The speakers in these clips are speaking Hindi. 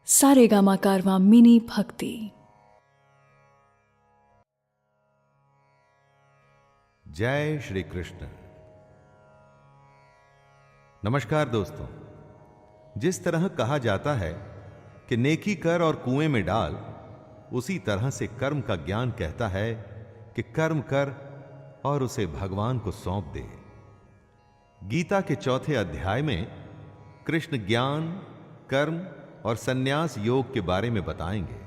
सारेगामा कारवां मिनी भक्ति। जय श्री कृष्ण। नमस्कार दोस्तों। जिस तरह कहा जाता है कि नेकी कर और कुएं में डाल, उसी तरह से कर्म का ज्ञान कहता है कि कर्म कर और उसे भगवान को सौंप दे। गीता के चौथे अध्याय में कृष्ण ज्ञान, कर्म और सन्यास योग के बारे में बताएंगे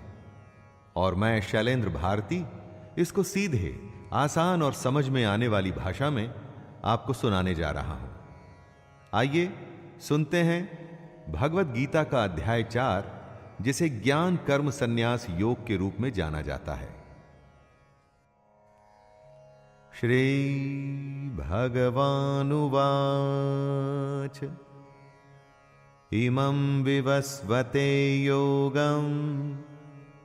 और मैं शैलेंद्र भारती इसको सीधे, आसान और समझ में आने वाली भाषा में आपको सुनाने जा रहा हूं। आइए सुनते हैं भगवत गीता का अध्याय 4, जिसे ज्ञान कर्म सन्यास योग के रूप में जाना जाता है। श्री भगवानुवाच इमं विवस्वते योगं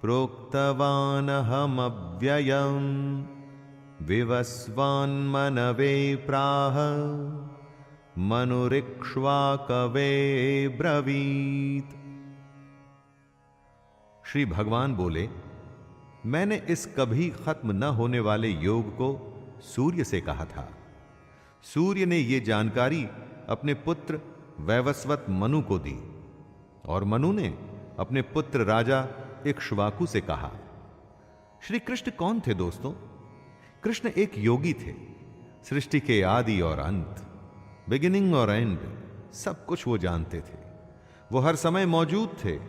प्रोक्तवानहमव्ययम् विवस्वान्मनवे प्राह मनुरिक्ष्वाकवे ब्रवीत। श्री भगवान बोले, मैंने इस कभी खत्म न होने वाले योग को सूर्य से कहा था। सूर्य ने यह जानकारी अपने पुत्र वैवस्वत मनु को दी और मनु ने अपने पुत्र राजा इक्ष्वाकु से कहा। श्री कृष्ण कौन थे दोस्तों? कृष्ण एक योगी थे। सृष्टि के आदि और अंत, बिगिनिंग और एंड, सब कुछ वो जानते थे। वो हर समय मौजूद थे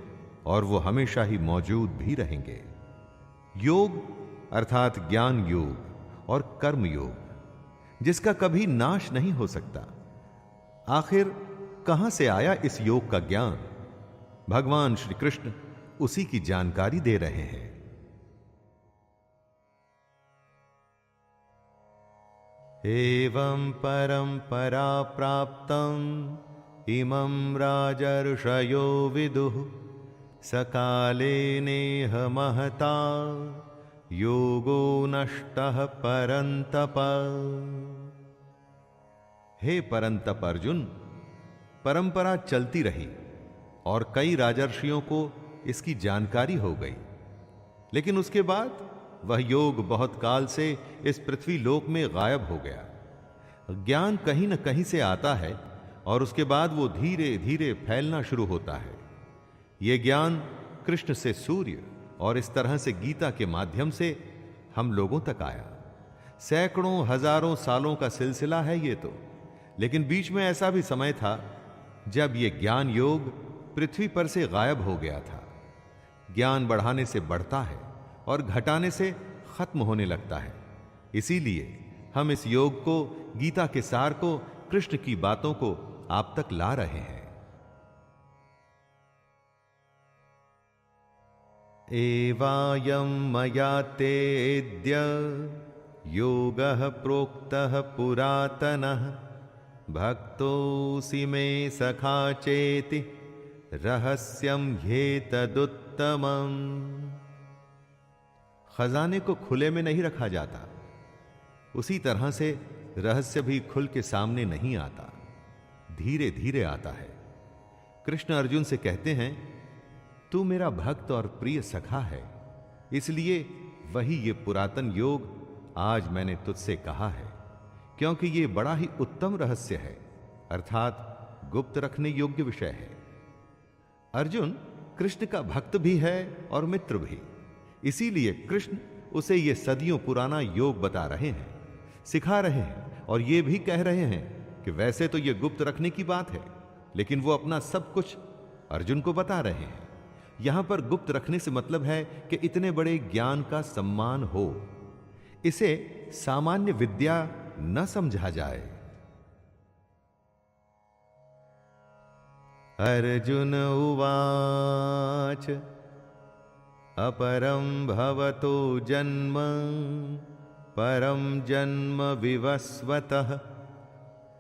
और वो हमेशा ही मौजूद भी रहेंगे। योग अर्थात ज्ञान योग और कर्म योग, जिसका कभी नाश नहीं हो सकता। आखिर कहां से आया इस योग का ज्ञान? भगवान श्री कृष्ण उसी की जानकारी दे रहे हैं। एवं परंपरा प्राप्तम इमं राजर्षयो विदुः सकाले नेह महता योगो नष्टः परंतप। हे परंतप अर्जुन, परंपरा चलती रही और कई राजर्षियों को इसकी जानकारी हो गई, लेकिन उसके बाद वह योग बहुत काल से इस पृथ्वी लोक में गायब हो गया। ज्ञान कहीं न कहीं से आता है और उसके बाद वो धीरे धीरे फैलना शुरू होता है। यह ज्ञान कृष्ण से सूर्य और इस तरह से गीता के माध्यम से हम लोगों तक आया। सैकड़ों हजारों सालों का सिलसिला है ये तो, लेकिन बीच में ऐसा भी समय था जब यह ज्ञान योग पृथ्वी पर से गायब हो गया था। ज्ञान बढ़ाने से बढ़ता है और घटाने से खत्म होने लगता है। इसीलिए हम इस योग को, गीता के सार को, कृष्ण की बातों को आप तक ला रहे हैं। एवायं मया तेऽद्य योगः प्रोक्तः पुरातनः भक्तोऽसि मे सखा चेति रहस्यं ह्येतदुत्तमम्। खजाने को खुले में नहीं रखा जाता, उसी तरह से रहस्य भी खुल के सामने नहीं आता, धीरे धीरे आता है। कृष्ण अर्जुन से कहते हैं, तू मेरा भक्त और प्रिय सखा है, इसलिए वही ये पुरातन योग आज मैंने तुझसे कहा है, क्योंकि ये बड़ा ही उत्तम रहस्य है, अर्थात गुप्त रखने योग्य विषय है। अर्जुन कृष्ण का भक्त भी है और मित्र भी, इसीलिए कृष्ण उसे ये सदियों पुराना योग बता रहे हैं, सिखा रहे हैं और ये भी कह रहे हैं कि वैसे तो ये गुप्त रखने की बात है, लेकिन वो अपना सब कुछ अर्जुन को बता रहे हैं। यहां पर गुप्त रखने से मतलब है कि इतने बड़े ज्ञान का सम्मान हो, इसे सामान्य विद्या न समझा जाए। अर्जुन उवाच अपरं भवतो जन्म परं जन्म विवस्वतः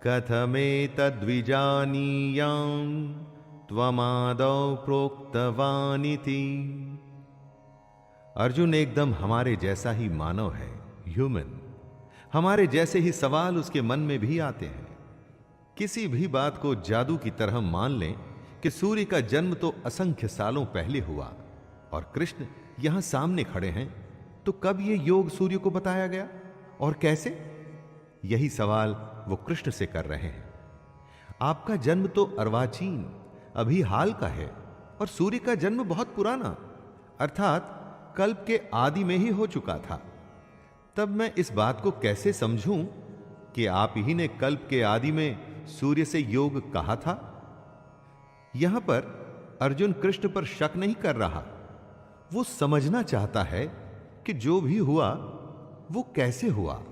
कथमेतद्विजानीयां त्वमादौ प्रोक्तवानिति। अर्जुन एकदम हमारे जैसा ही मानव है, ह्यूमन। हमारे जैसे ही सवाल उसके मन में भी आते हैं। किसी भी बात को जादू की तरह मान लें कि सूर्य का जन्म तो असंख्य सालों पहले हुआ और कृष्ण यहां सामने खड़े हैं, तो कब यह योग सूर्य को बताया गया और कैसे? यही सवाल वो कृष्ण से कर रहे हैं। आपका जन्म तो अर्वाचीन अभी हाल का है और सूर्य का जन्म बहुत पुराना अर्थात कल्प के आदि में ही हो चुका था। तब मैं इस बात को कैसे समझूं कि आप ही ने कल्प के आदि में सूर्य से योग कहा था? यहां पर अर्जुन कृष्ण पर शक नहीं कर रहा, वो समझना चाहता है कि जो भी हुआ वो कैसे हुआ।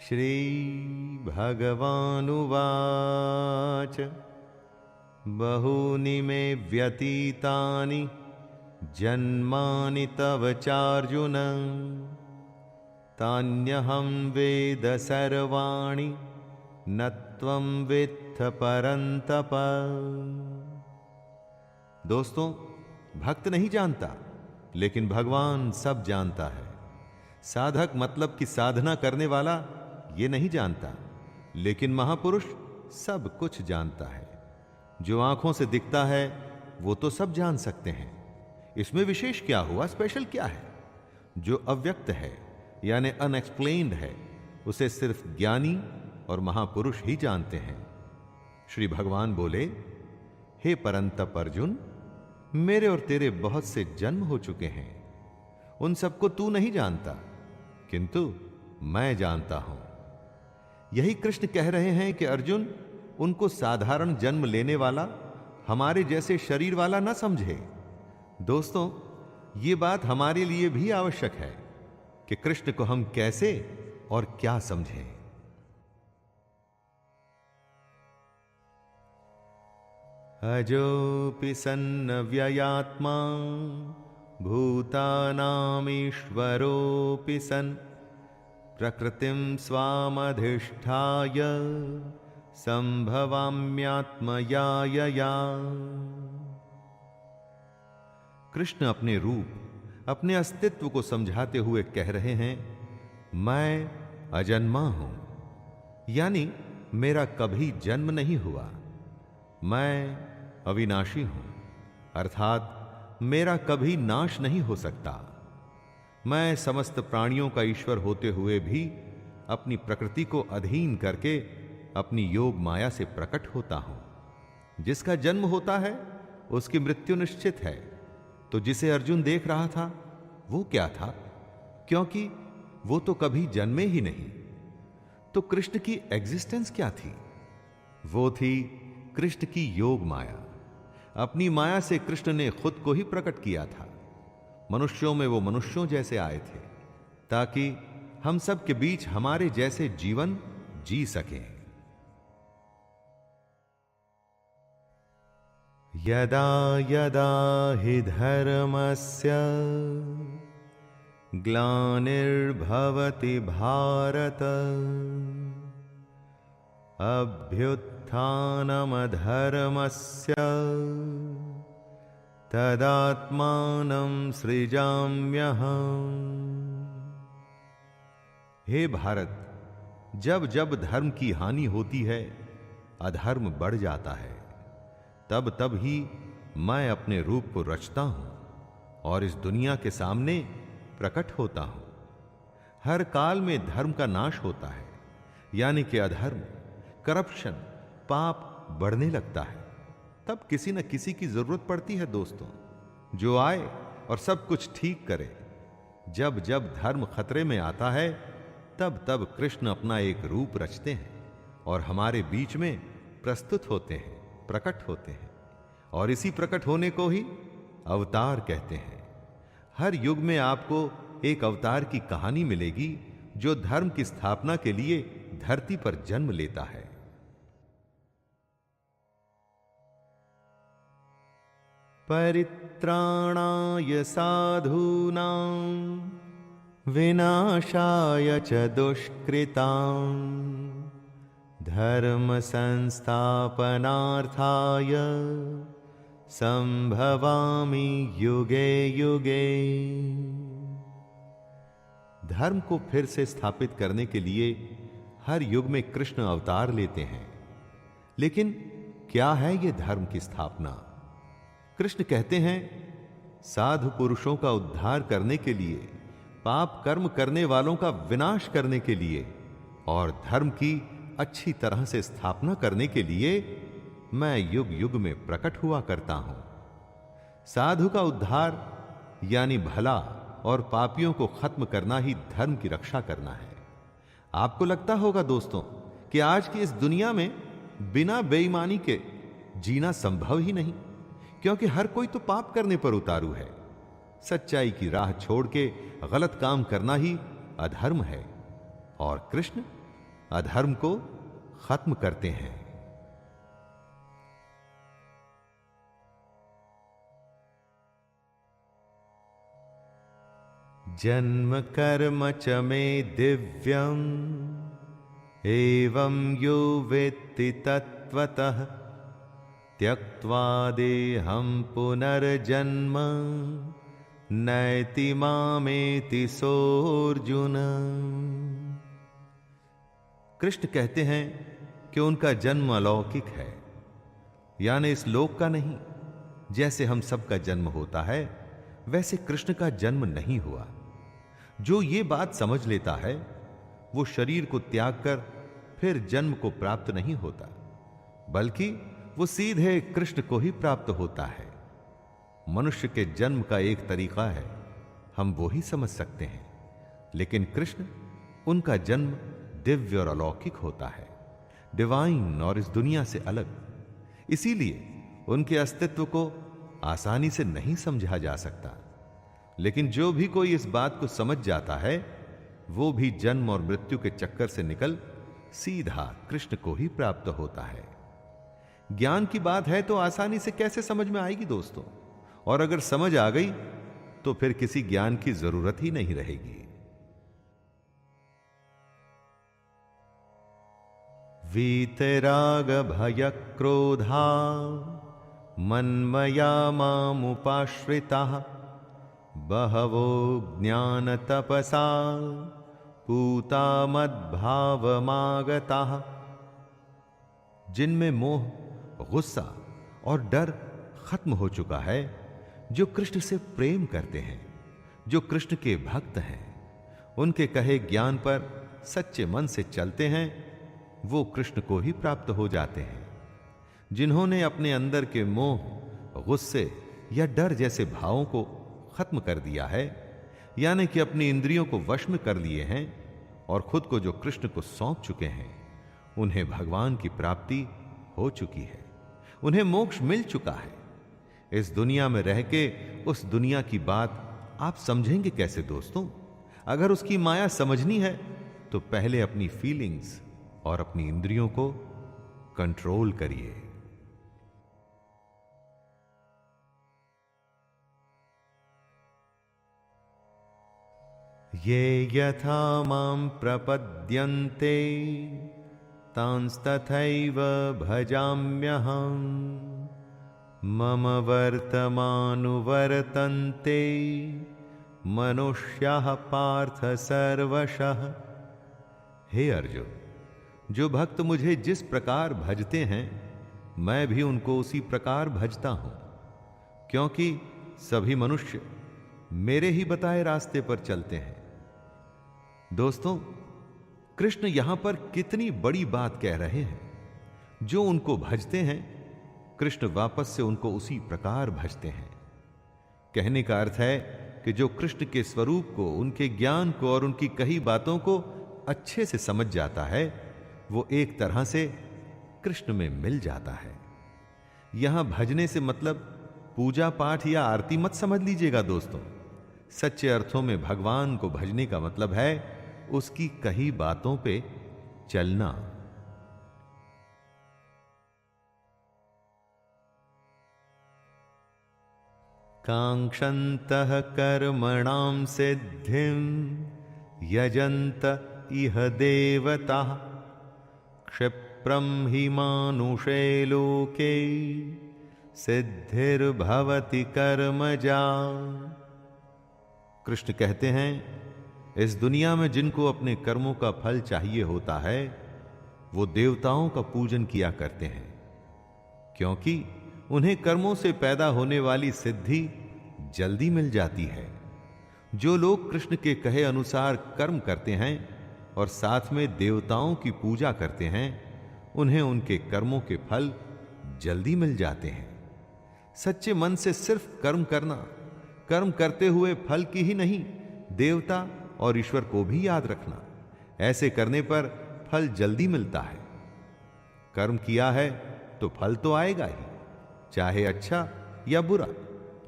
श्री भगवानुवाच बहूनि मे व्यतीतानि जन्मानि तव चार्जुन तान्यहं वेद सर्वाणि न त्वं वेत्थ परन्तप। दोस्तों, भक्त नहीं जानता, लेकिन भगवान सब जानता है। साधक मतलब कि साधना करने वाला ये नहीं जानता, लेकिन महापुरुष सब कुछ जानता है। जो आंखों से दिखता है वो तो सब जान सकते हैं, इसमें विशेष क्या हुआ, स्पेशल क्या है? जो अव्यक्त है यानी अनएक्सप्लेन्ड है, उसे सिर्फ ज्ञानी और महापुरुष ही जानते हैं। श्री भगवान बोले, हे परंतप अर्जुन, मेरे और तेरे बहुत से जन्म हो चुके हैं, उन सबको तू नहीं जानता, किंतु मैं जानता हूं। यही कृष्ण कह रहे हैं कि अर्जुन उनको साधारण जन्म लेने वाला, हमारे जैसे शरीर वाला ना समझे। दोस्तों, ये बात हमारे लिए भी आवश्यक है कि कृष्ण को हम कैसे और क्या समझें। अजोऽपि सन्नव्ययात्मा भूतानामीश्वरोऽपि सन् प्रकृतिं स्वामधिष्ठाय संभवाम्यात्मयायया। कृष्ण अपने रूप, अपने अस्तित्व को समझाते हुए कह रहे हैं, मैं अजन्मा हूं, यानी मेरा कभी जन्म नहीं हुआ। मैं अविनाशी हूं, अर्थात मेरा कभी नाश नहीं हो सकता। मैं समस्त प्राणियों का ईश्वर होते हुए भी अपनी प्रकृति को अधीन करके अपनी योग माया से प्रकट होता हूं। जिसका जन्म होता है उसकी मृत्यु निश्चित है। तो जिसे अर्जुन देख रहा था वो क्या था? क्योंकि वो तो कभी जन्मे ही नहीं। तो कृष्ण की एग्जिस्टेंस क्या थी? वो थी कृष्ण की योग माया। अपनी माया से कृष्ण ने खुद को ही प्रकट किया था। मनुष्यों में वो मनुष्यों जैसे आए थे ताकि हम सब के बीच हमारे जैसे जीवन जी सकें। यदा यदा हि धर्मस्य ग्लानिर्भवति भारत अभ्युत्थानमधर्मस्य तदात्मानं सृजाम्यहम्। हे भारत, जब जब धर्म की हानि होती है, अधर्म बढ़ जाता है, तब तब ही मैं अपने रूप को रचता हूं और इस दुनिया के सामने प्रकट होता हूं। हर काल में धर्म का नाश होता है, यानी कि अधर्म, करप्शन, पाप बढ़ने लगता है। तब किसी न किसी की जरूरत पड़ती है दोस्तों, जो आए और सब कुछ ठीक करे। जब जब धर्म खतरे में आता है, तब तब कृष्ण अपना एक रूप रचते हैं और हमारे बीच में प्रस्तुत होते हैं, प्रकट होते हैं। और इसी प्रकट होने को ही अवतार कहते हैं। हर युग में आपको एक अवतार की कहानी मिलेगी जो धर्म की स्थापना के लिए धरती पर जन्म लेता है। परित्राणाय साधूनां विनाशाय च दुष्कृतां धर्म संस्थापनार्थाय संभवामि युगे युगे। धर्म को फिर से स्थापित करने के लिए हर युग में कृष्ण अवतार लेते हैं, लेकिन क्या है यह धर्म की स्थापना? कृष्ण कहते हैं, साधु पुरुषों का उद्धार करने के लिए, पाप कर्म करने वालों का विनाश करने के लिए और धर्म की अच्छी तरह से स्थापना करने के लिए मैं युग युग में प्रकट हुआ करता हूं। साधु का उद्धार यानी भला और पापियों को खत्म करना ही धर्म की रक्षा करना है। आपको लगता होगा दोस्तों कि आज की इस दुनिया में बिना बेईमानी के जीना संभव ही नहीं, क्योंकि हर कोई तो पाप करने पर उतारू है। सच्चाई की राह छोड़ के गलत काम करना ही अधर्म है, और कृष्ण अधर्म को खत्म करते हैं। जन्म कर्म च मे दिव्यम एवं यो वेत्ति तत्वतः त्यक्त्वा देहं पुनर्जन्म नैति मामेति सोऽर्जुन। कृष्ण कहते हैं कि उनका जन्म अलौकिक है, यानी इस लोक का नहीं। जैसे हम सबका जन्म होता है, वैसे कृष्ण का जन्म नहीं हुआ। जो ये बात समझ लेता है, वो शरीर को त्याग कर फिर जन्म को प्राप्त नहीं होता, बल्कि वो सीधे कृष्ण को ही प्राप्त होता है। मनुष्य के जन्म का एक तरीका है, हम वो ही समझ सकते हैं, लेकिन कृष्ण, उनका जन्म दिव्य और अलौकिक होता है, डिवाइन और इस दुनिया से अलग। इसीलिए उनके अस्तित्व को आसानी से नहीं समझा जा सकता। लेकिन जो भी कोई इस बात को समझ जाता है, वो भी जन्म और मृत्यु के चक्कर से निकल सीधा कृष्ण को ही प्राप्त होता है। ज्ञान की बात है तो आसानी से कैसे समझ में आएगी दोस्तों? और अगर समझ आ गई तो फिर किसी ज्ञान की जरूरत ही नहीं रहेगी। वीतराग भय क्रोधा मन्मया मामुपाश्रिताः बहवो ज्ञान तपसा पूता मद्भावमागताः। जिनमें मोह, गुस्सा और डर खत्म हो चुका है, जो कृष्ण से प्रेम करते हैं, जो कृष्ण के भक्त हैं, उनके कहे ज्ञान पर सच्चे मन से चलते हैं, वो कृष्ण को ही प्राप्त हो जाते हैं। जिन्होंने अपने अंदर के मोह, गुस्से या डर जैसे भावों को खत्म कर दिया है, यानी कि अपनी इंद्रियों को वश में कर लिए हैं और खुद को जो कृष्ण को सौंप चुके हैं, उन्हें भगवान की प्राप्ति हो चुकी है, उन्हें मोक्ष मिल चुका है। इस दुनिया में रह के उस दुनिया की बात आप समझेंगे कैसे दोस्तों? अगर उसकी माया समझनी है तो पहले अपनी फीलिंग्स और अपनी इंद्रियों को कंट्रोल करिए। ये यथा मां प्रपद्यन्ते तांस्तथैव भजाम्यहम् मम वर्तमानुवर्तन्ते मनुष्याः पार्थ सर्वशः। हे अर्जुन, जो भक्त मुझे जिस प्रकार भजते हैं, मैं भी उनको उसी प्रकार भजता हूं, क्योंकि सभी मनुष्य मेरे ही बताए रास्ते पर चलते हैं। दोस्तों, कृष्ण यहां पर कितनी बड़ी बात कह रहे हैं। जो उनको भजते हैं, कृष्ण वापस से उनको उसी प्रकार भजते हैं। कहने का अर्थ है कि जो कृष्ण के स्वरूप को, उनके ज्ञान को और उनकी कही बातों को अच्छे से समझ जाता है, वो एक तरह से कृष्ण में मिल जाता है। यहां भजने से मतलब पूजा पाठ या आरती मत समझ लीजिएगा दोस्तों। सच्चे अर्थों में भगवान को भजने का मतलब है उसकी कही बातों पे चलना। कांक्षन्तः कर्मणां सिद्धिं यजन्त इह देवताः क्षिप्रं हि मानुषे लोके सिद्धिर्भवति कर्मजा। कृष्ण कहते हैं इस दुनिया में जिनको अपने कर्मों का फल चाहिए होता है वो देवताओं का पूजन किया करते हैं, क्योंकि उन्हें कर्मों से पैदा होने वाली सिद्धि जल्दी मिल जाती है। जो लोग कृष्ण के कहे अनुसार कर्म करते हैं और साथ में देवताओं की पूजा करते हैं, उन्हें उनके कर्मों के फल जल्दी मिल जाते हैं। सच्चे मन से सिर्फ कर्म करना, कर्म करते हुए फल की ही नहीं, देवता और ईश्वर को भी याद रखना, ऐसे करने पर फल जल्दी मिलता है। कर्म किया है तो फल तो आएगा ही, चाहे अच्छा या बुरा,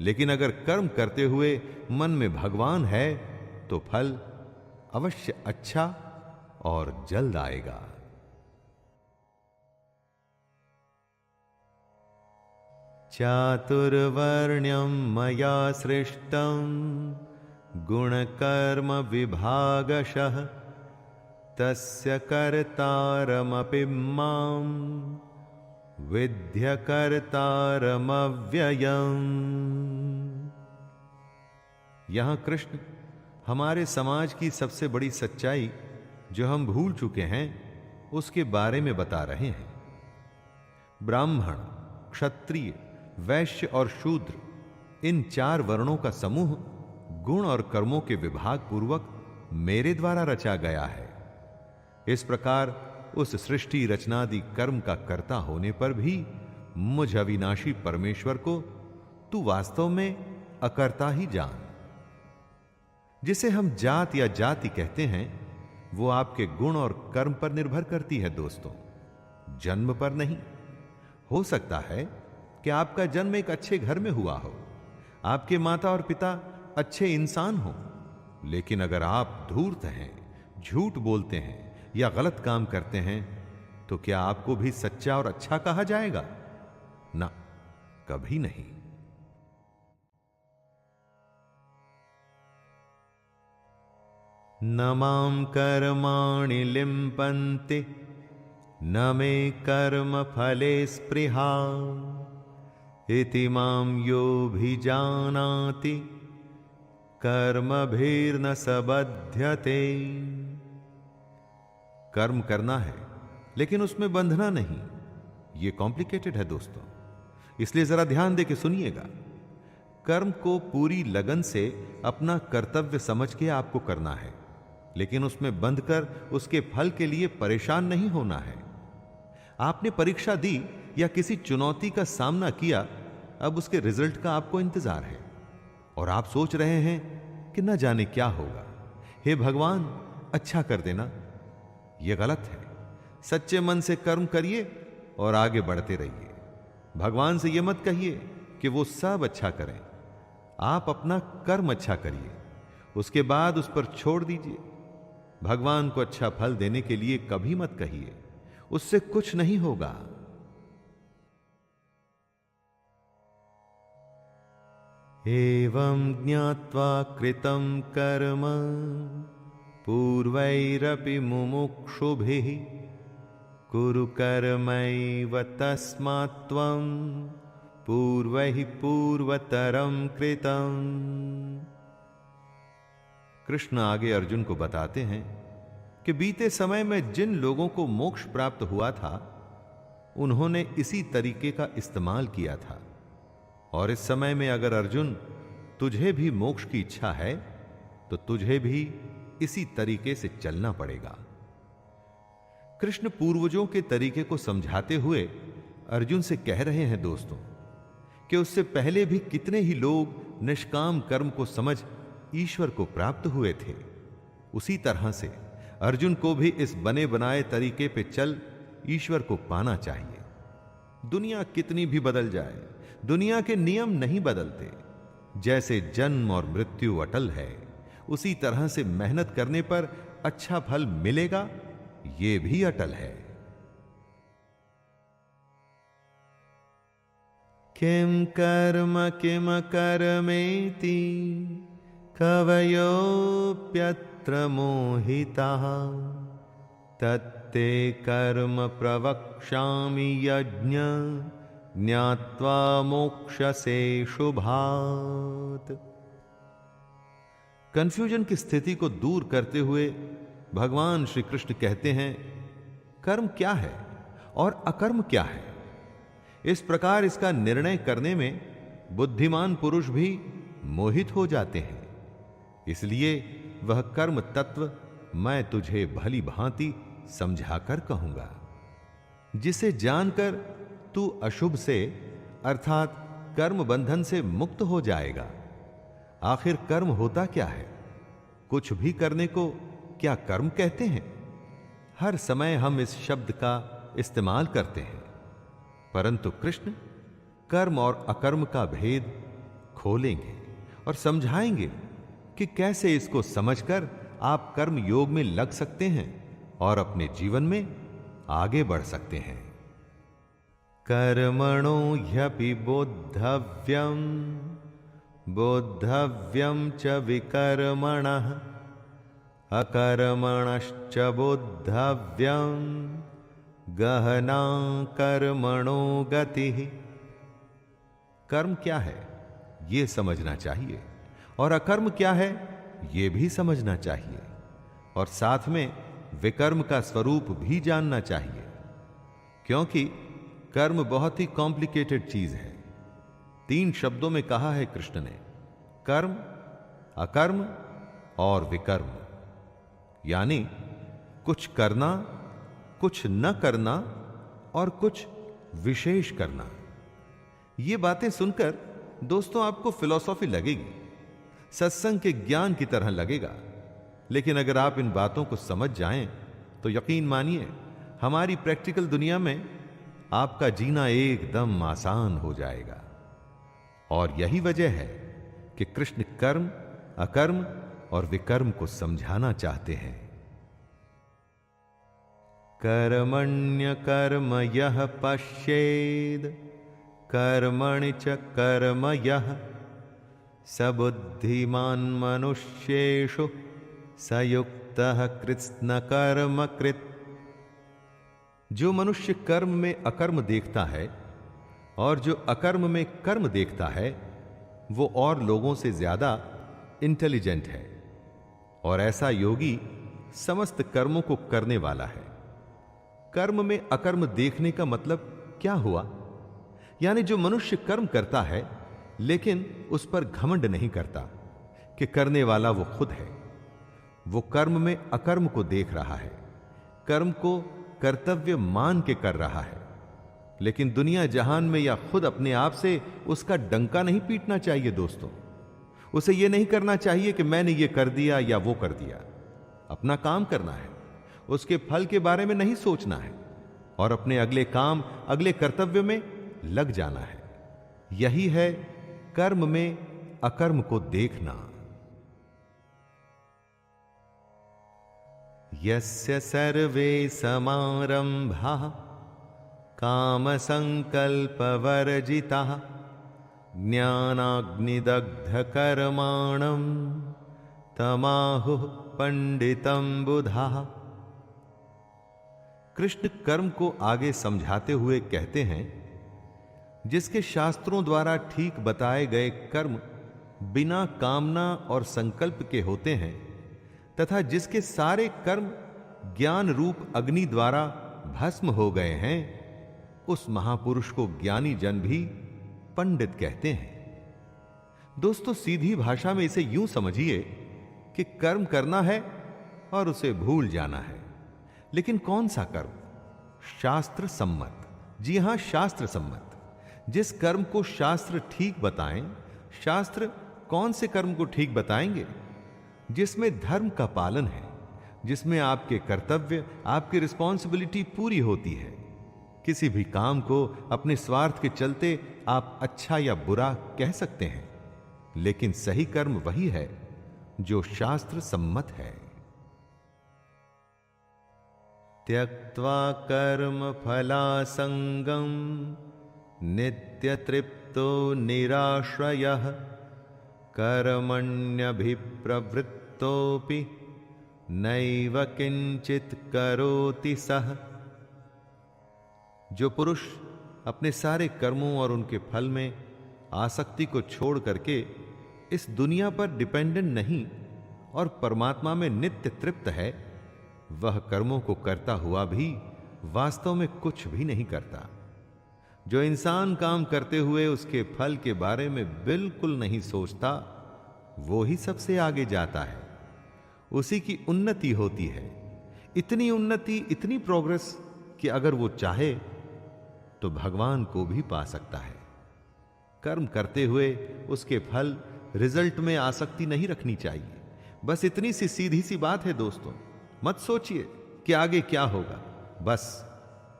लेकिन अगर कर्म करते हुए मन में भगवान है तो फल अवश्य अच्छा और जल्द आएगा। चातुर्वर्ण्यं मया सृष्टं गुणकर्म विभागशः तस्य कर्तारमपि मां विद्य कर्तारमव्ययम्। यहां कृष्ण हमारे समाज की सबसे बड़ी सच्चाई जो हम भूल चुके हैं उसके बारे में बता रहे हैं। ब्राह्मण, क्षत्रिय, वैश्य और शूद्र, इन 4 वर्णों का समूह गुण और कर्मों के विभाग पूर्वक मेरे द्वारा रचा गया है। इस प्रकार उस सृष्टि रचनादि कर्म का कर्ता होने पर भी मुझ अविनाशी परमेश्वर को तू वास्तव में अकर्ता ही जान। जिसे हम जात या जाति कहते हैं वो आपके गुण और कर्म पर निर्भर करती है दोस्तों, जन्म पर नहीं। हो सकता है कि आपका जन्म एक अच्छे घर में हुआ हो, आपके माता और पिता अच्छे इंसान हो, लेकिन अगर आप धूर्त हैं, झूठ बोलते हैं या गलत काम करते हैं तो क्या आपको भी सच्चा और अच्छा कहा जाएगा? ना, कभी नहीं। न मां कर्माणि लिम्पन्ति न मे कर्म फले स्पृहा इति मां योऽभिजानाति कर्मभिर्न सबध्यते। कर्म करना है लेकिन उसमें बंधना नहीं, यह कॉम्प्लिकेटेड है दोस्तों, इसलिए जरा ध्यान दे के सुनिएगा। कर्म को पूरी लगन से अपना कर्तव्य समझ के आपको करना है, लेकिन उसमें बंधकर उसके फल के लिए परेशान नहीं होना है। आपने परीक्षा दी या किसी चुनौती का सामना किया, अब उसके रिजल्ट का आपको इंतजार है और आप सोच रहे हैं कि न जाने क्या होगा। हे भगवान, अच्छा कर देना। यह गलत है। सच्चे मन से कर्म करिए और आगे बढ़ते रहिए। भगवान से यह मत कहिए कि वो सब अच्छा करें, आप अपना कर्म अच्छा करिए, उसके बाद उस पर छोड़ दीजिए। भगवान को अच्छा फल देने के लिए कभी मत कहिए, उससे कुछ नहीं होगा। एवं ज्ञात्वा कृतं कर्म पूर्वैरपि मुमुक्षुभिः कुरु कर्मैव तस्मात् त्वं पूर्वैः पूर्वतरं कृतं। कृष्ण आगे अर्जुन को बताते हैं कि बीते समय में जिन लोगों को मोक्ष प्राप्त हुआ था उन्होंने इसी तरीके का इस्तेमाल किया था, और इस समय में अगर अर्जुन तुझे भी मोक्ष की इच्छा है तो तुझे भी इसी तरीके से चलना पड़ेगा। कृष्ण पूर्वजों के तरीके को समझाते हुए अर्जुन से कह रहे हैं दोस्तों कि उससे पहले भी कितने ही लोग निष्काम कर्म को समझ ईश्वर को प्राप्त हुए थे। उसी तरह से अर्जुन को भी इस बने बनाए तरीके पे चल ईश्वर को पाना चाहिए। दुनिया कितनी भी बदल जाए, दुनिया के नियम नहीं बदलते। जैसे जन्म और मृत्यु अटल है, उसी तरह से मेहनत करने पर अच्छा फल मिलेगा, यह भी अटल है। किम कर्म किम कर्मेति कवयोप्यत्र मोहिताः तत्ते कर्म प्रवक्ष्यामि यज्ञ ज्ञात्वा मोक्षसे शुभात्। कंफ्यूजन की स्थिति को दूर करते हुए भगवान श्री कृष्ण कहते हैं, कर्म क्या है और अकर्म क्या है। इस प्रकार इसका निर्णय करने में बुद्धिमान पुरुष भी मोहित हो जाते हैं। इसलिए वह कर्म तत्व मैं तुझे भली भांति समझाकर कहूंगा, जिसे जानकर तू अशुभ से अर्थात कर्म बंधन से मुक्त हो जाएगा। आखिर कर्म होता क्या है? कुछ भी करने को क्या कर्म कहते हैं? हर समय हम इस शब्द का इस्तेमाल करते हैं, परंतु कृष्ण कर्म और अकर्म का भेद खोलेंगे और समझाएंगे कि कैसे इसको समझकर आप कर्म योग में लग सकते हैं और अपने जीवन में आगे बढ़ सकते हैं। कर्मणो ह्यपि बोद्धव्यम बोद्धव्यम च विकर्मणः अकर्मणश्च बोद्धव्यम गहना कर्मणो गतिः। कर्म क्या है यह समझना चाहिए और अकर्म क्या है यह भी समझना चाहिए, और साथ में विकर्म का स्वरूप भी जानना चाहिए, क्योंकि कर्म बहुत ही कॉम्प्लिकेटेड चीज है। 3 शब्दों में कहा है कृष्ण ने, कर्म, अकर्म और विकर्म, यानी कुछ करना, कुछ न करना और कुछ विशेष करना। ये बातें सुनकर दोस्तों आपको फिलॉसफी लगेगी, सत्संग के ज्ञान की तरह लगेगा, लेकिन अगर आप इन बातों को समझ जाएं तो यकीन मानिए हमारी प्रैक्टिकल दुनिया में आपका जीना एकदम आसान हो जाएगा। और यही वजह है कि कृष्ण कर्म, अकर्म और विकर्म को समझाना चाहते हैं। कर्मण्य कर्म यह पश्येद कर्मणि च कर्म यह सबुद्धिमान मनुष्येषु सयुक्तः कृत्स्न कर्म कृत। जो मनुष्य कर्म में अकर्म देखता है और जो अकर्म में कर्म देखता है, वो और लोगों से ज्यादा इंटेलिजेंट है, और ऐसा योगी समस्त कर्मों को करने वाला है। कर्म में अकर्म देखने का मतलब क्या हुआ? यानी जो मनुष्य कर्म करता है लेकिन उस पर घमंड नहीं करता कि करने वाला वो खुद है, वो कर्म में अकर्म को देख रहा है, कर्म को कर्तव्य मान के कर रहा है, लेकिन दुनिया जहान में या खुद अपने आप से उसका डंका नहीं पीटना चाहिए। दोस्तों, उसे यह नहीं करना चाहिए कि मैंने ये कर दिया या वो कर दिया। अपना काम करना है, उसके फल के बारे में नहीं सोचना है, और अपने अगले काम, अगले कर्तव्य में लग जाना है। यही है कर्म में अकर्म को देखना। यस्य सर्वे समारंभाः काम संकल्प वर्जिताः ज्ञानाग्निदग्ध कर्माणं तमाहुः पंडितं बुधाः। कृष्ण कर्म को आगे समझाते हुए कहते हैं, जिसके शास्त्रों द्वारा ठीक बताए गए कर्म बिना कामना और संकल्प के होते हैं, तथा जिसके सारे कर्म ज्ञान रूप अग्नि द्वारा भस्म हो गए हैं, उस महापुरुष को ज्ञानी जन भी पंडित कहते हैं। दोस्तों, सीधी भाषा में इसे यूं समझिए कि कर्म करना है और उसे भूल जाना है। लेकिन कौन सा कर्म? शास्त्र सम्मत। जी हां, शास्त्र सम्मत। जिस कर्म को शास्त्र ठीक बताएं, शास्त्र कौन से कर्म को ठीक बताएंगे? जिसमें धर्म का पालन है, जिसमें आपके कर्तव्य, आपकी रिस्पॉन्सिबिलिटी पूरी होती है। किसी भी काम को अपने स्वार्थ के चलते आप अच्छा या बुरा कह सकते हैं, लेकिन सही कर्म वही है जो शास्त्र सम्मत है। त्यक्त्वा कर्म फलासंगम नित्य तृप्तो निराश्रयः कर्मण्यभिप्रवृत्तोपि नैव किंचित करोति सः। जो पुरुष अपने सारे कर्मों और उनके फल में आसक्ति को छोड़ करके इस दुनिया पर डिपेंडेंट नहीं, और परमात्मा में नित्य तृप्त है, वह कर्मों को करता हुआ भी वास्तव में कुछ भी नहीं करता। जो इंसान काम करते हुए उसके फल के बारे में बिल्कुल नहीं सोचता, वो ही सबसे आगे जाता है। उसी की उन्नति होती है, इतनी उन्नति, इतनी प्रोग्रेस कि अगर वो चाहे तो भगवान को भी पा सकता है। कर्म करते हुए उसके फल, रिजल्ट में आसक्ति नहीं रखनी चाहिए। बस इतनी सी सीधी सी बात है दोस्तों। मत सोचिए कि आगे क्या होगा, बस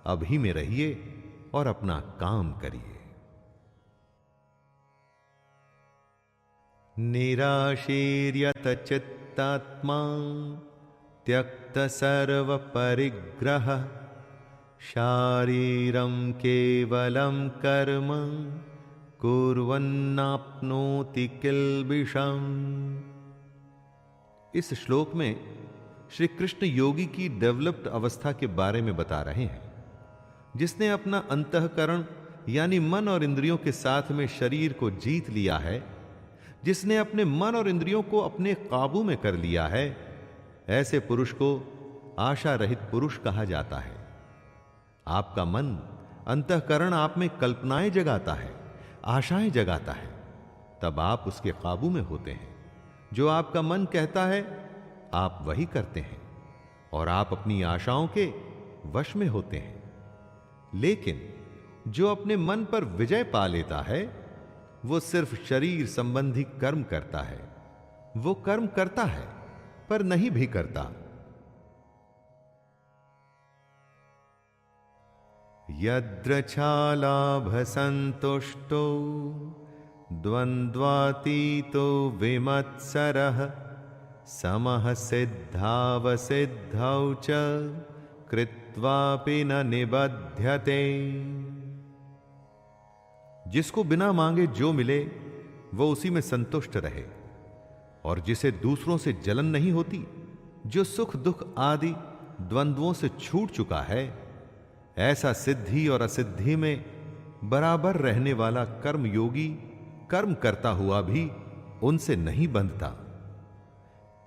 अभी में रहिए और अपना काम करिए। निराशीर्यत चित्तात्मा त्यक्त सर्व परिग्रह शारीरम केवलम कर्म कुर्वन्नाप्नोति किल्बिषम्। इस श्लोक में श्री कृष्ण योगी की डेवलप्ड अवस्था के बारे में बता रहे हैं, जिसने अपना अंतःकरण यानी मन और इंद्रियों के साथ में शरीर को जीत लिया है, जिसने अपने मन और इंद्रियों को अपने काबू में कर लिया है। ऐसे पुरुष को आशा रहित पुरुष कहा जाता है। आपका मन, अंतःकरण आप में कल्पनाएं जगाता है, आशाएं जगाता है, तब आप उसके काबू में होते हैं। जो आपका मन कहता है आप वही करते हैं और आप अपनी आशाओं के वश में होते हैं। लेकिन जो अपने मन पर विजय पा लेता है, वो सिर्फ शरीर संबंधी कर्म करता है। वो कर्म करता है पर नहीं भी करता। यद्रच्छालाभ संतुष्टो द्वंद्वातीतो विमत्सरः समः सिद्धावसिद्धौ च कृत्वापि न निबध्यते। जिसको बिना मांगे जो मिले वो उसी में संतुष्ट रहे, और जिसे दूसरों से जलन नहीं होती, जो सुख दुख आदि द्वंद्वों से छूट चुका है, ऐसा सिद्धि और असिद्धि में बराबर रहने वाला कर्म योगी कर्म करता हुआ भी उनसे नहीं बंधता।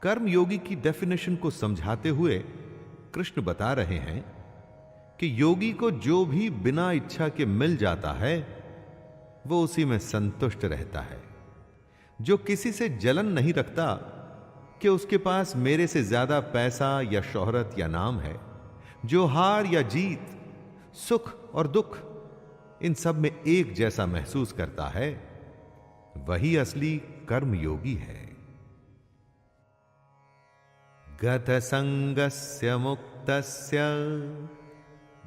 कर्म योगी की डेफिनेशन को समझाते हुए कृष्ण बता रहे हैं कि योगी को जो भी बिना इच्छा के मिल जाता है वो उसी में संतुष्ट रहता है। जो किसी से जलन नहीं रखता कि उसके पास मेरे से ज्यादा पैसा या शोहरत या नाम है, जो हार या जीत, सुख और दुख इन सब में एक जैसा महसूस करता है, वही असली कर्मयोगी है। गत संगस्य मुक्तस्य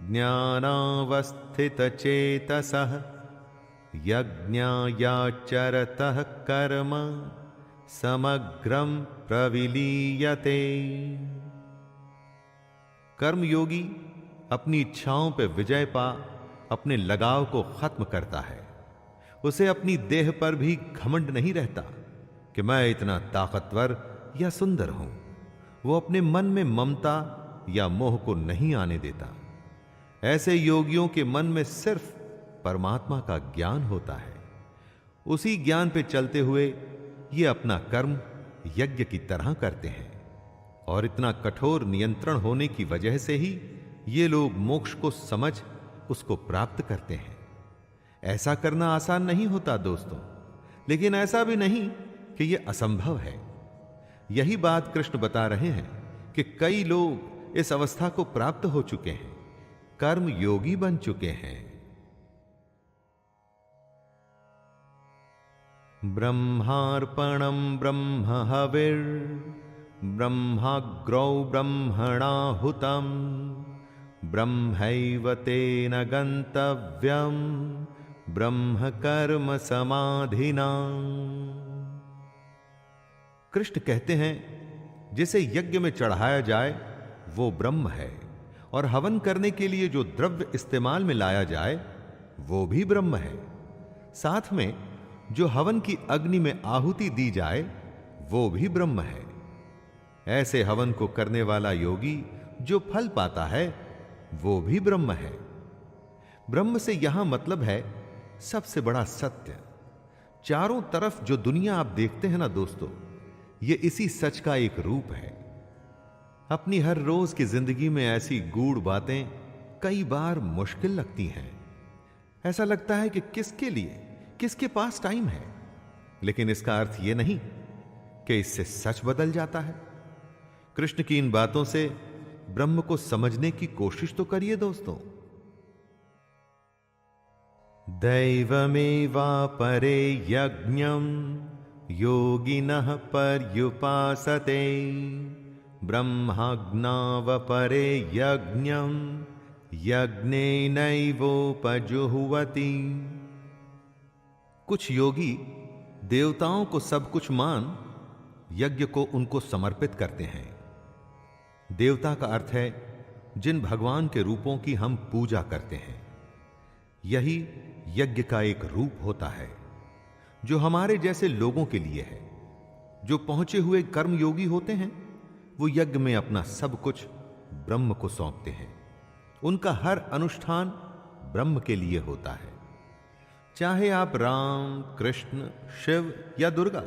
ज्ञानावस्थित चेतसः यज्ञायाचरतः कर्म समग्रम प्रविलीयते। कर्मयोगी अपनी इच्छाओं पर विजय पा अपने लगाव को खत्म करता है। उसे अपनी देह पर भी घमंड नहीं रहता कि मैं इतना ताकतवर या सुंदर हूं। वो अपने मन में ममता या मोह को नहीं आने देता। ऐसे योगियों के मन में सिर्फ परमात्मा का ज्ञान होता है। उसी ज्ञान पे चलते हुए ये अपना कर्म यज्ञ की तरह करते हैं, और इतना कठोर नियंत्रण होने की वजह से ही ये लोग मोक्ष को समझ उसको प्राप्त करते हैं। ऐसा करना आसान नहीं होता दोस्तों, लेकिन ऐसा भी नहीं कि यह असंभव है। यही बात कृष्ण बता रहे हैं कि कई लोग इस अवस्था को प्राप्त हो चुके हैं, कर्म योगी बन चुके हैं। ब्रह्मार्पणं ब्रह्म हविर् ब्रह्माग्रौ ब्रह्मणाहुतं ब्रह्मैव तेन गन्तव्यं ब्रह्म कर्म समाधिना। कृष्ण कहते हैं, जिसे यज्ञ में चढ़ाया जाए वो ब्रह्म है, और हवन करने के लिए जो द्रव्य इस्तेमाल में लाया जाए वो भी ब्रह्म है। साथ में जो हवन की अग्नि में आहुति दी जाए वो भी ब्रह्म है। ऐसे हवन को करने वाला योगी जो फल पाता है वो भी ब्रह्म है। ब्रह्म से यहां मतलब है सबसे बड़ा सत्य। चारों तरफ जो दुनिया आप देखते हैं ना दोस्तों, ये इसी सच का एक रूप है। अपनी हर रोज की जिंदगी में ऐसी गूढ़ बातें कई बार मुश्किल लगती हैं। ऐसा लगता है कि किसके लिए, किसके पास टाइम है। लेकिन इसका अर्थ यह नहीं कि इससे सच बदल जाता है। कृष्ण की इन बातों से ब्रह्म को समझने की कोशिश तो करिए दोस्तों। दैवमेवापरे यज्ञं योगिनः पर्युपासते ब्रह्माज्ञावपरे यज्ञं यज्ञेनैवोपजुह्वति। कुछ योगी देवताओं को सब कुछ मान यज्ञ को उनको समर्पित करते हैं। देवता का अर्थ है जिन भगवान के रूपों की हम पूजा करते हैं। यही यज्ञ का एक रूप होता है जो हमारे जैसे लोगों के लिए है। जो पहुंचे हुए कर्मयोगी होते हैं वो यज्ञ में अपना सब कुछ ब्रह्म को सौंपते हैं। उनका हर अनुष्ठान ब्रह्म के लिए होता है। चाहे आप राम, कृष्ण, शिव या दुर्गा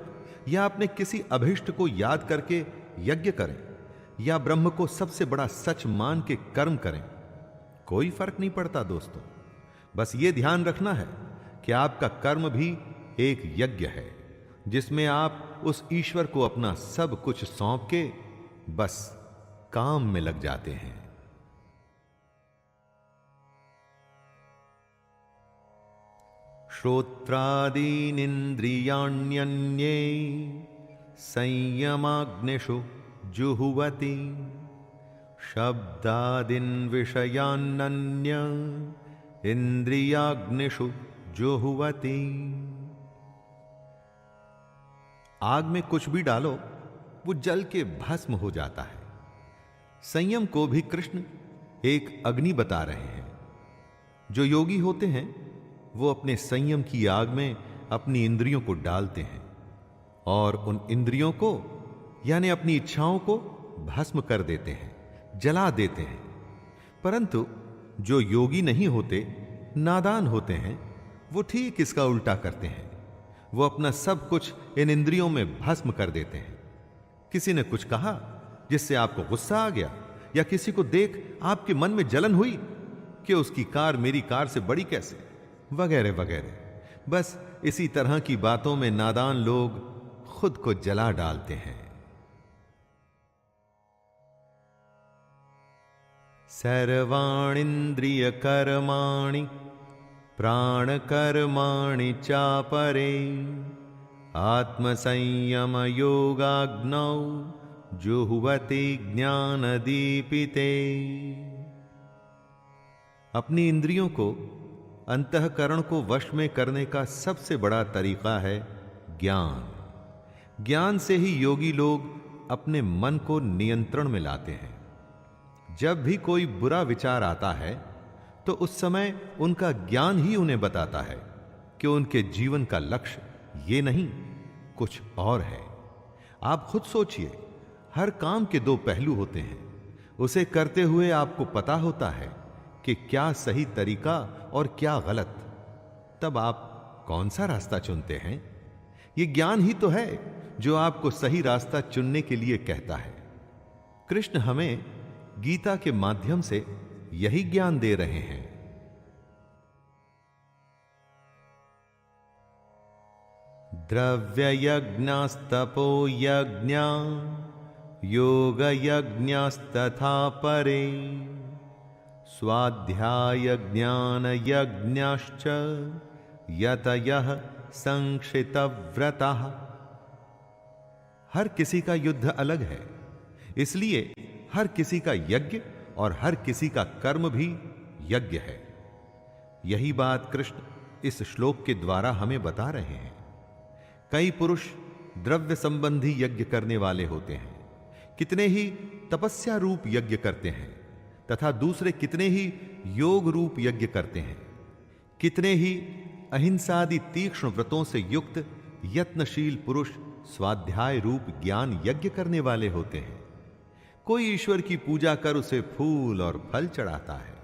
या अपने किसी अभिष्ट को याद करके यज्ञ करें या ब्रह्म को सबसे बड़ा सच मान के कर्म करें, कोई फर्क नहीं पड़ता दोस्तों। बस ये ध्यान रखना है कि आपका कर्म भी एक यज्ञ है जिसमें आप उस ईश्वर को अपना सब कुछ सौंप के बस काम में लग जाते हैं। श्रोत्रादीनिन्द्रियाण्यन्ये संयमाग्निषु जुहुवति शब्दादीन् विषयान्नन्य इंद्रियाग्निषु जुहुवति। आग में कुछ भी डालो वो जल के भस्म हो जाता है। संयम को भी कृष्ण एक अग्नि बता रहे हैं। जो योगी होते हैं वो अपने संयम की आग में अपनी इंद्रियों को डालते हैं और उन इंद्रियों को यानी अपनी इच्छाओं को भस्म कर देते हैं, जला देते हैं। परंतु जो योगी नहीं होते, नादान होते हैं, वो ठीक इसका उल्टा करते हैं। वो अपना सब कुछ इन इंद्रियों में भस्म कर देते हैं। किसी ने कुछ कहा जिससे आपको गुस्सा आ गया या किसी को देख आपके मन में जलन हुई कि उसकी कार मेरी कार से बड़ी कैसे, वगैरह वगैरह। बस इसी तरह की बातों में नादान लोग खुद को जला डालते हैं। सर्वाणींद्रिय कर्माणि प्राण कर्माणि चापरे आत्मसंयम योगाग्नौ जुह्वति ज्ञानदीपिते। अपनी इंद्रियों को, अंतःकरण को वश में करने का सबसे बड़ा तरीका है ज्ञान। ज्ञान से ही योगी लोग अपने मन को नियंत्रण में लाते हैं। जब भी कोई बुरा विचार आता है तो उस समय उनका ज्ञान ही उन्हें बताता है कि उनके जीवन का लक्ष्य ये नहीं, कुछ और है। आप खुद सोचिए, हर काम के दो पहलू होते हैं। उसे करते हुए आपको पता होता है कि क्या सही तरीका और क्या गलत। तब आप कौन सा रास्ता चुनते हैं? ये ज्ञान ही तो है जो आपको सही रास्ता चुनने के लिए कहता है। कृष्ण हमें गीता के माध्यम से यही ज्ञान दे रहे हैं। द्रव्य यज्ञस्तपो यज्ञ योग यज्ञस्तथा परे स्वाध्याय ज्ञान यज्ञश्च यतयः संक्षिप्तव्रतः। हर किसी का युद्ध अलग है, इसलिए हर किसी का यज्ञ और हर किसी का कर्म भी यज्ञ है। यही बात कृष्ण इस श्लोक के द्वारा हमें बता रहे हैं। कई पुरुष द्रव्य संबंधी यज्ञ करने वाले होते हैं, कितने ही तपस्या रूप यज्ञ करते हैं, तथा दूसरे कितने ही योग रूप यज्ञ करते हैं। कितने ही अहिंसादि तीक्ष्ण व्रतों से युक्त यत्नशील पुरुष स्वाध्याय रूप ज्ञान यज्ञ करने वाले होते हैं। कोई ईश्वर की पूजा कर उसे फूल और फल चढ़ाता है,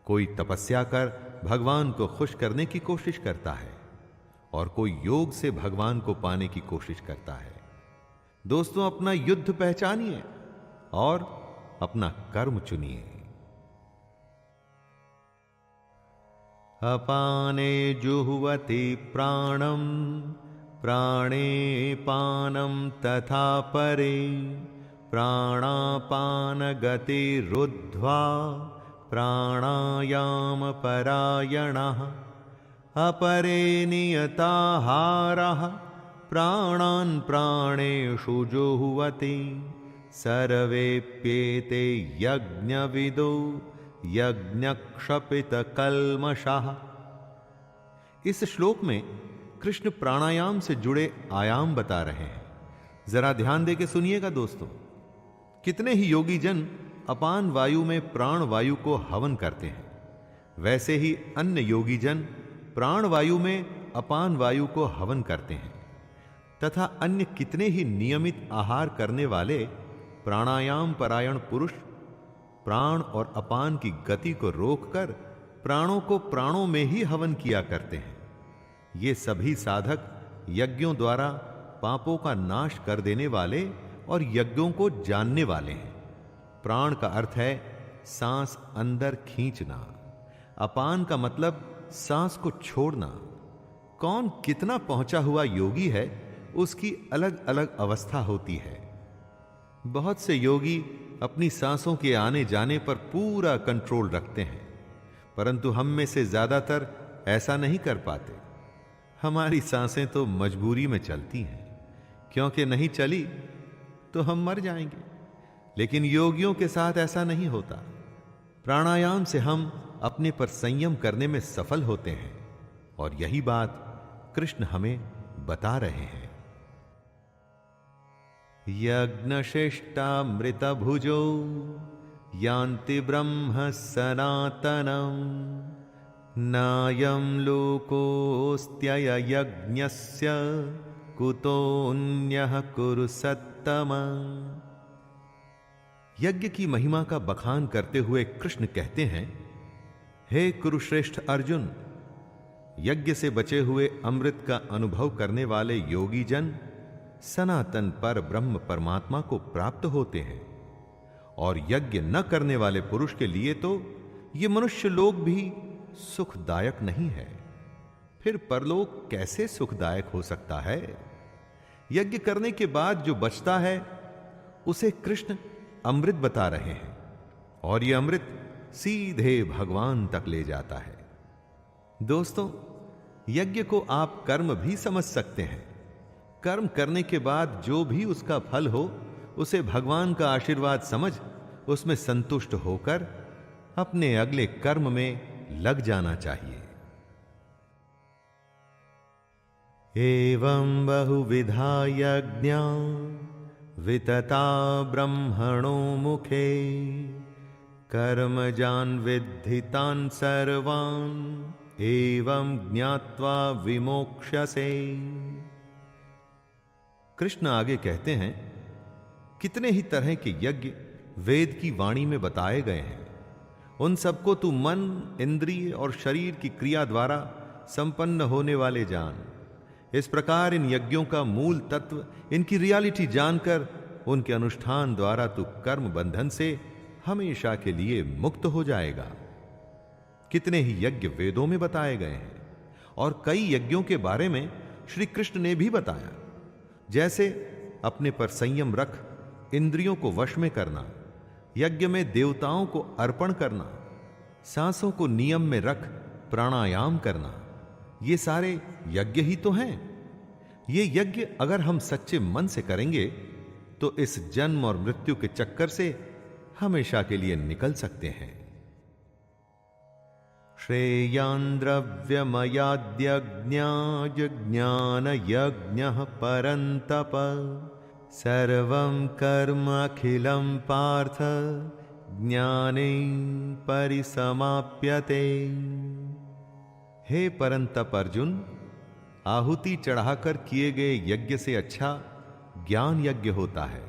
कोई तपस्या कर भगवान को खुश करने की कोशिश करता है और कोई योग से भगवान को पाने की कोशिश करता है। दोस्तों, अपना युद्ध पहचानिए और अपना कर्म चुनिए। अपाने जुह्वति प्राणम प्राणे पानम तथा परे प्राणापान गति रुद्ध्वा प्राणायाम परायणः अपरे नियताहारः प्राणान् प्राणेषु जुह्वति सर्वेप्येते यज्ञविदो यज्ञक्षपितकल्मषः। इस श्लोक में कृष्ण प्राणायाम से जुड़े आयाम बता रहे हैं। जरा ध्यान दे के सुनिएगा दोस्तों। कितने ही योगी जन अपान वायु में प्राण वायु को हवन करते हैं, वैसे ही अन्य योगी जन प्राण वायु में अपान वायु को हवन करते हैं तथा अन्य कितने ही नियमित आहार करने वाले प्राणायाम परायण पुरुष प्राण और अपान की गति को रोककर प्राणों को प्राणों में ही हवन किया करते हैं। ये सभी साधक यज्ञों द्वारा पापों का नाश कर देने वाले और यज्ञों को जानने वाले हैं। प्राण का अर्थ है सांस अंदर खींचना, अपान का मतलब सांस को छोड़ना। कौन कितना पहुंचा हुआ योगी है उसकी अलग अलग अवस्था होती है। बहुत से योगी अपनी सांसों के आने जाने पर पूरा कंट्रोल रखते हैं, परंतु हम में से ज्यादातर ऐसा नहीं कर पाते। हमारी सांसें तो मजबूरी में चलती हैं, क्योंकि नहीं चली तो हम मर जाएंगे। लेकिन योगियों के साथ ऐसा नहीं होता। प्राणायाम से हम अपने पर संयम करने में सफल होते हैं और यही बात कृष्ण हमें बता रहे हैं। यज्ञशिष्टामृतभुजो यान्ति ब्रह्म सनातनम् नायं लोकोऽस्त्यय यज्ञस्य कुतोऽन्यः कुरु सत्तम। यज्ञ की महिमा का बखान करते हुए कृष्ण कहते हैं, हे कुरुश्रेष्ठ अर्जुन, यज्ञ से बचे हुए अमृत का अनुभव करने वाले योगी जन सनातन पर ब्रह्म परमात्मा को प्राप्त होते हैं, और यज्ञ न करने वाले पुरुष के लिए तो ये मनुष्य लोक भी सुखदायक नहीं है। फिर परलोक कैसे सुखदायक हो सकता है? यज्ञ करने के बाद जो बचता है उसे कृष्ण अमृत बता रहे हैं, और यह अमृत सीधे भगवान तक ले जाता है। दोस्तों, यज्ञ को आप कर्म भी समझ सकते हैं। कर्म करने के बाद जो भी उसका फल हो उसे भगवान का आशीर्वाद समझ उसमें संतुष्ट होकर अपने अगले कर्म में लग जाना चाहिए। एवं बहुविधा यज्ञा वितता ब्रह्मणो मुखे कर्मजान् विद्धि तान् सर्वान् एवं ज्ञात्वा विमोक्ष्यसे। कृष्ण आगे कहते हैं, कितने ही तरह के यज्ञ वेद की वाणी में बताए गए हैं। उन सबको तू मन, इंद्रिय और शरीर की क्रिया द्वारा संपन्न होने वाले जान। इस प्रकार इन यज्ञों का मूल तत्व, इनकी रियलिटी जानकर उनके अनुष्ठान द्वारा तू कर्म बंधन से हमेशा के लिए मुक्त हो जाएगा। कितने ही यज्ञ वेदों में बताए गए हैं और कई यज्ञों के बारे में श्री कृष्ण ने भी बताया, जैसे अपने पर संयम रख इंद्रियों को वश में करना, यज्ञ में देवताओं को अर्पण करना, सांसों को नियम में रख प्राणायाम करना। ये सारे यज्ञ ही तो हैं। ये यज्ञ अगर हम सच्चे मन से करेंगे तो इस जन्म और मृत्यु के चक्कर से हमेशा के लिए निकल सकते हैं। श्रेयान् द्रव्यमयाद्यज्ञान यज्ञः परन्तप सर्वं कर्म अखिलं पार्थ ज्ञाने परिसमाप्यते। हे परंतप अर्जुन, आहुति चढ़ाकर किए गए यज्ञ से अच्छा ज्ञान यज्ञ होता है।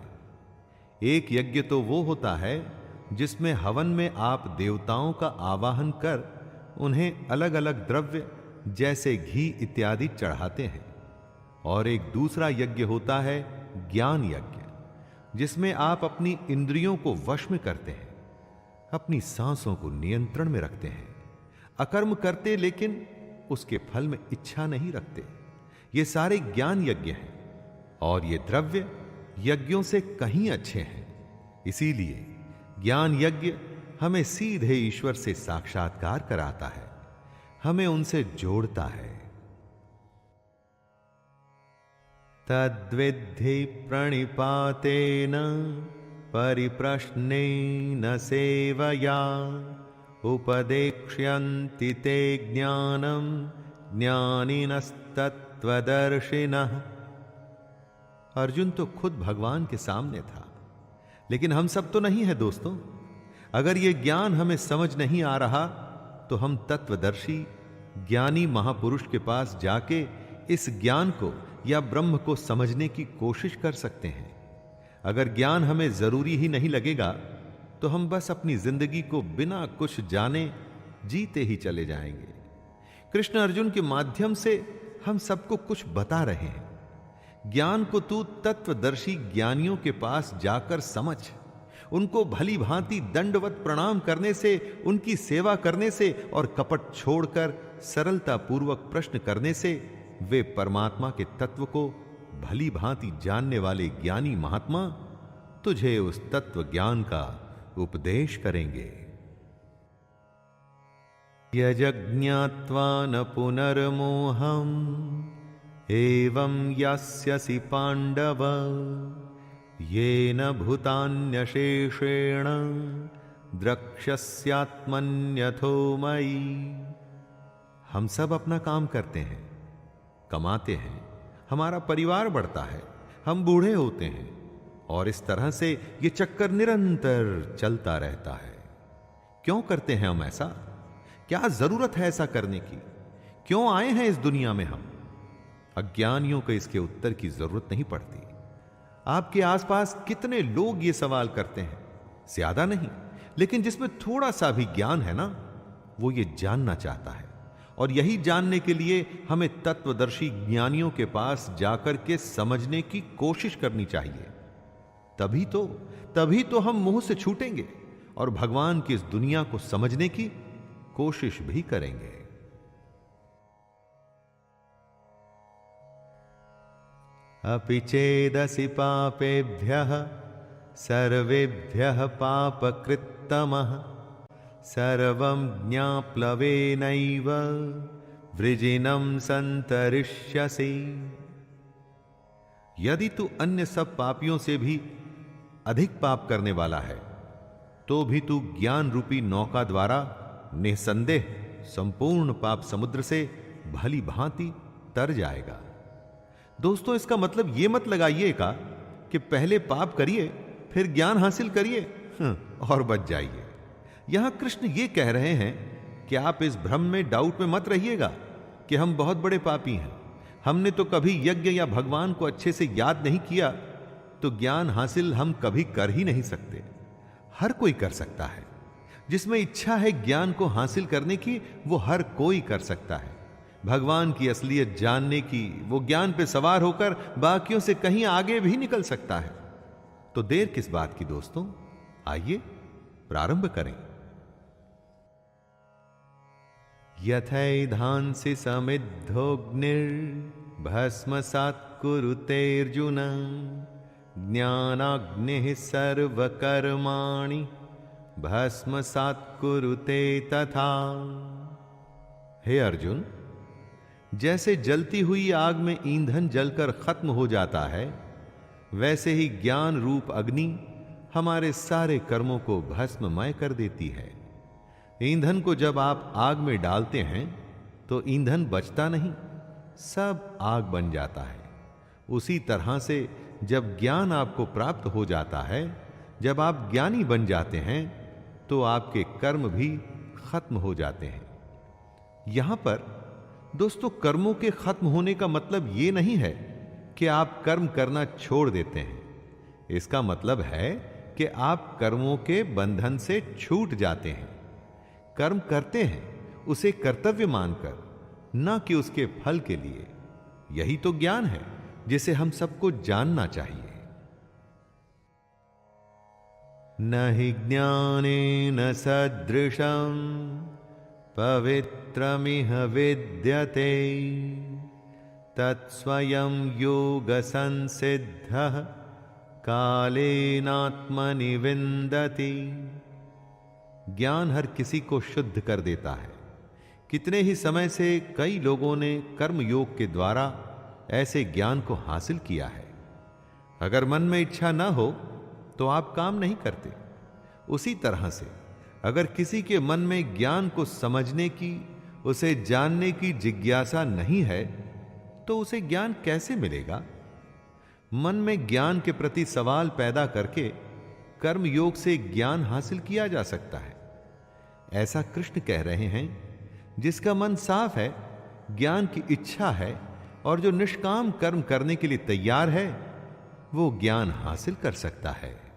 एक यज्ञ तो वो होता है जिसमें हवन में आप देवताओं का आवाहन कर उन्हें अलग अलग द्रव्य जैसे घी इत्यादि चढ़ाते हैं, और एक दूसरा यज्ञ होता है ज्ञान यज्ञ, जिसमें आप अपनी इंद्रियों को वश में करते हैं, अपनी सांसों को नियंत्रण में रखते हैं, अकर्म करते लेकिन उसके फल में इच्छा नहीं रखते। ये सारे ज्ञान यज्ञ हैं और ये द्रव्य यज्ञों से कहीं अच्छे हैं। इसीलिए ज्ञान यज्ञ हमें सीधे ईश्वर से साक्षात्कार कराता है, हमें उनसे जोड़ता है। तद्विद्धि प्रणिपातेन परिप्रश्नेन सेवया उपदेक्ष्यन्ति ते ज्ञानम ज्ञानिनस्तत्त्वदर्शिनः। अर्जुन तो खुद भगवान के सामने था, लेकिन हम सब तो नहीं है दोस्तों। अगर ये ज्ञान हमें समझ नहीं आ रहा तो हम तत्वदर्शी ज्ञानी महापुरुष के पास जाके इस ज्ञान को या ब्रह्म को समझने की कोशिश कर सकते हैं। अगर ज्ञान हमें जरूरी ही नहीं लगेगा तो हम बस अपनी जिंदगी को बिना कुछ जाने जीते ही चले जाएंगे। कृष्ण अर्जुन के माध्यम से हम सबको कुछ बता रहे हैं। ज्ञान को तू तत्वदर्शी ज्ञानियों के पास जाकर समझ। उनको भली भांति दंडवत प्रणाम करने से, उनकी सेवा करने से और कपट छोड़कर सरलता पूर्वक प्रश्न करने से वे परमात्मा के तत्व को भली भांति जानने वाले ज्ञानी महात्मा तुझे उस तत्व ज्ञान का उपदेश करेंगे। यज्ञात्वा न पुनर्मोहम् एवं यास्यसि पांडव येन भूतान्यशेषेण द्रक्ष्यस्यात्मन्यथो मयि। हम सब अपना काम करते हैं, कमाते हैं, हमारा परिवार बढ़ता है, हम बूढ़े होते हैं और इस तरह से ये चक्कर निरंतर चलता रहता है। क्यों करते हैं हम ऐसा? क्या जरूरत है ऐसा करने की? क्यों आए हैं इस दुनिया में हम? अज्ञानियों को इसके उत्तर की जरूरत नहीं पड़ती। आपके आसपास कितने लोग ये सवाल करते हैं? ज्यादा नहीं, लेकिन जिसमें थोड़ा सा भी ज्ञान है ना, वो ये जानना चाहता है। और यही जानने के लिए हमें तत्वदर्शी ज्ञानियों के पास जाकर के समझने की कोशिश करनी चाहिए। तभी तो हम मोह से छूटेंगे और भगवान की इस दुनिया को समझने की कोशिश भी करेंगे। अपि चेदसि पापेभ्यः सर्वेभ्यः पापकृत्तमः सर्वं ज्ञाप्लवेनैव वृजिनं संतरिष्यसि। यदि तू अन्य सब पापियों से भी अधिक पाप करने वाला है तो भी तू ज्ञान रूपी नौका द्वारा निसंदेह संपूर्ण पाप समुद्र से भली भांति तर जाएगा। दोस्तों, इसका मतलब यह मत लगाइएगा कि पहले पाप करिए फिर ज्ञान हासिल करिए और बच जाइए। यहां कृष्ण ये कह रहे हैं कि आप इस भ्रम में, डाउट में मत रहिएगा कि हम बहुत बड़े पापी हैं, हमने तो कभी यज्ञ या भगवान को अच्छे से याद नहीं किया, तो ज्ञान हासिल हम कभी कर ही नहीं सकते। हर कोई कर सकता है। जिसमें इच्छा है ज्ञान को हासिल करने की, वो हर कोई कर सकता है। भगवान की असलियत जानने की, वो ज्ञान पे सवार होकर बाकियों से कहीं आगे भी निकल सकता है। तो देर किस बात की दोस्तों, आइए प्रारंभ करें। यथैधांसि समिद्धोऽग्निर्भस्मसात् कुरुतेऽर्जुन ज्ञानाग्निः सर्वकर्माणि भस्मसात् कुरुते तथा। हे अर्जुन, जैसे जलती हुई आग में ईंधन जलकर खत्म हो जाता है, वैसे ही ज्ञान रूप अग्नि हमारे सारे कर्मों को भस्ममय कर देती है। ईंधन को जब आप आग में डालते हैं तो ईंधन बचता नहीं, सब आग बन जाता है। उसी तरह से जब ज्ञान आपको प्राप्त हो जाता है, जब आप ज्ञानी बन जाते हैं, तो आपके कर्म भी खत्म हो जाते हैं। यहां पर दोस्तों, कर्मों के खत्म होने का मतलब यह नहीं है कि आप कर्म करना छोड़ देते हैं। इसका मतलब है कि आप कर्मों के बंधन से छूट जाते हैं। कर्म करते हैं उसे कर्तव्य मानकर, न कि उसके फल के लिए। यही तो ज्ञान है जिसे हम सबको जानना चाहिए। न हि ज्ञानेन सदृशं पवित्रमिह विद्यते तत्स्वयं योगसंसिद्धः कालेनात्मनि विन्दति। ज्ञान हर किसी को शुद्ध कर देता है। कितने ही समय से कई लोगों ने कर्म योग के द्वारा ऐसे ज्ञान को हासिल किया है। अगर मन में इच्छा न हो तो आप काम नहीं करते। उसी तरह से अगर किसी के मन में ज्ञान को समझने की, उसे जानने की जिज्ञासा नहीं है तो उसे ज्ञान कैसे मिलेगा? मन में ज्ञान के प्रति सवाल पैदा करके कर्म योग से ज्ञान हासिल किया जा सकता है। ऐसा कृष्ण कह रहे हैं। जिसका मन साफ है, ज्ञान की इच्छा है और जो निष्काम कर्म करने के लिए तैयार है, वो ज्ञान हासिल कर सकता है।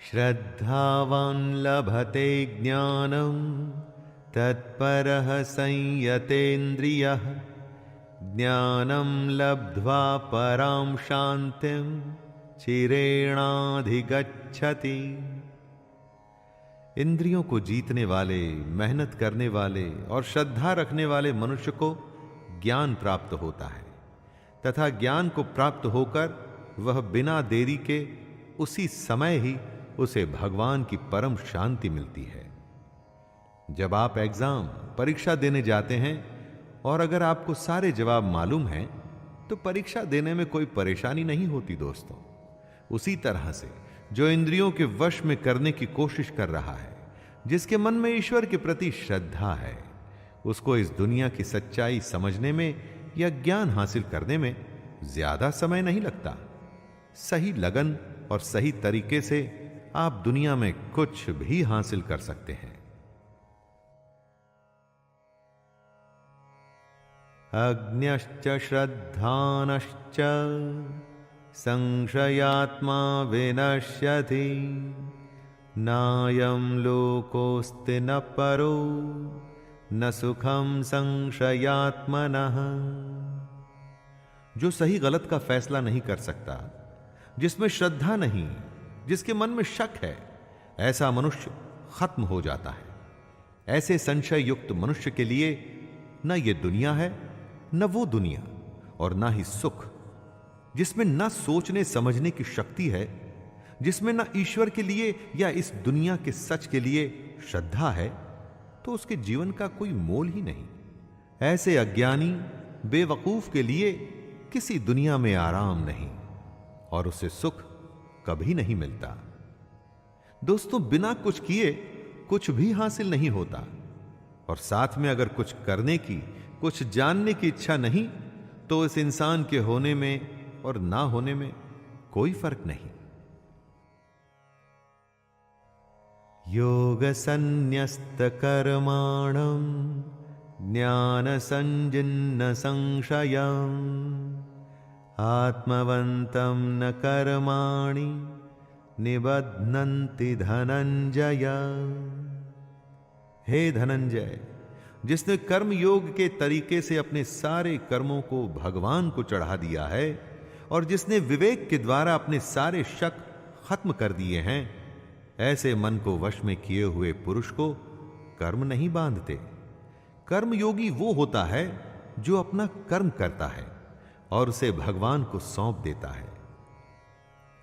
श्रद्धावान लभते ज्ञानम तत्परः संयतेन्द्रियः ज्ञानम लब्ध्वा परां शांतिं चिरेणाधिगच्छति। इंद्रियों को जीतने वाले, मेहनत करने वाले और श्रद्धा रखने वाले मनुष्य को ज्ञान प्राप्त होता है तथा ज्ञान को प्राप्त होकर वह बिना देरी के उसी समय ही उसे भगवान की परम शांति मिलती है। जब आप एग्जाम, परीक्षा देने जाते हैं और अगर आपको सारे जवाब मालूम हैं तो परीक्षा देने में कोई परेशानी नहीं होती दोस्तों। उसी तरह से जो इंद्रियों के वश में करने की कोशिश कर रहा है, जिसके मन में ईश्वर के प्रति श्रद्धा है, उसको इस दुनिया की सच्चाई समझने में या ज्ञान हासिल करने में ज्यादा समय नहीं लगता। सही लगन और सही तरीके से आप दुनिया में कुछ भी हासिल कर सकते हैं। अज्ञश्च श्रद्धानश्च संशयात्मा विनश्यति नायं लोकोऽस्ति न परो न सुखम संशयात्मनः। जो सही गलत का फैसला नहीं कर सकता, जिसमें श्रद्धा नहीं, जिसके मन में शक है, ऐसा मनुष्य खत्म हो जाता है। ऐसे संशय युक्त मनुष्य के लिए न ये दुनिया है, न वो दुनिया, और ना ही सुख। जिसमें न सोचने समझने की शक्ति है, जिसमें न ईश्वर के लिए या इस दुनिया के सच के लिए श्रद्धा है, तो उसके जीवन का कोई मोल ही नहीं। ऐसे अज्ञानी बेवकूफ के लिए किसी दुनिया में आराम नहीं और उसे सुख कभी नहीं मिलता। दोस्तों, बिना कुछ किए कुछ भी हासिल नहीं होता, और साथ में अगर कुछ करने की, कुछ जानने की इच्छा नहीं, तो इस इंसान के होने में और ना होने में कोई फर्क नहीं। योग संन्यस्त कर्माणं ज्ञान संजिन्न संशयम् आत्मवन्तं न कर्माणि निबध्नन्ति धनंजय। हे धनंजय, जिसने कर्म योग के तरीके से अपने सारे कर्मों को भगवान को चढ़ा दिया है और जिसने विवेक के द्वारा अपने सारे शक खत्म कर दिए हैं, ऐसे मन को वश में किए हुए पुरुष को कर्म नहीं बांधते। कर्म योगी वो होता है जो अपना कर्म करता है और उसे भगवान को सौंप देता है,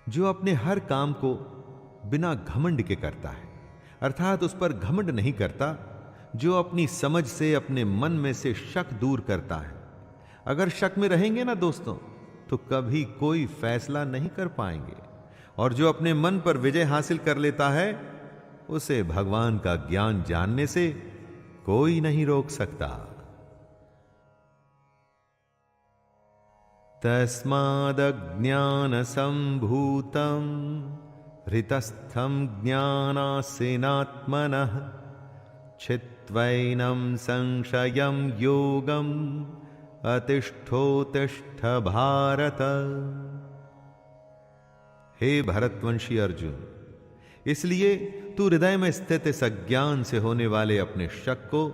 जो अपने हर काम को बिना घमंड के करता है, अर्थात उस पर घमंड नहीं करता, जो अपनी समझ से अपने मन में से शक दूर करता है। अगर शक में रहेंगे ना दोस्तों, तो कभी कोई फैसला नहीं कर पाएंगे, और जो अपने मन पर विजय हासिल कर लेता है, उसे भगवान का ज्ञान जानने से कोई नहीं रोक सकता। तस्मादज्ञान संभूतं हृतस्थं ज्ञानासीनात्मनः छित्त्वैनं संशयं योगम् अतिष्ठोतिष्ठ भारत। हे भरतवंशी अर्जुन, इसलिए तू हृदय में स्थित इस अज्ञान से होने वाले अपने शक को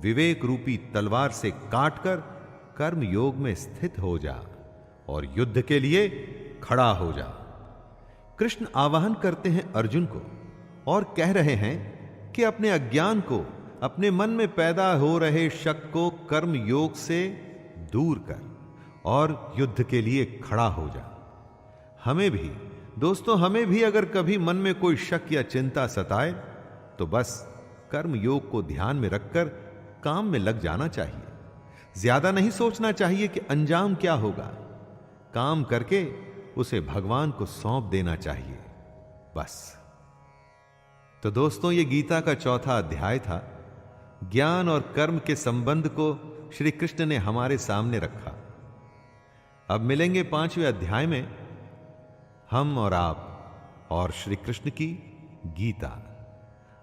विवेक रूपी तलवार से काटकर कर्म योग में स्थित हो जा और युद्ध के लिए खड़ा हो जा। कृष्ण आवाहन करते हैं अर्जुन को और कह रहे हैं कि अपने अज्ञान को, अपने मन में पैदा हो रहे शक को कर्म योग से दूर कर और युद्ध के लिए खड़ा हो जा। हमें भी दोस्तों, हमें भी अगर कभी मन में कोई शक या चिंता सताए तो बस कर्म योग को ध्यान में रखकर काम में लग जाना चाहिए। ज्यादा नहीं सोचना चाहिए कि अंजाम क्या होगा। काम करके उसे भगवान को सौंप देना चाहिए, बस। तो दोस्तों, ये गीता का चौथा अध्याय था। ज्ञान और कर्म के संबंध को श्री कृष्ण ने हमारे सामने रखा। अब मिलेंगे 5वें अध्याय में, हम और आप और श्री कृष्ण की गीता।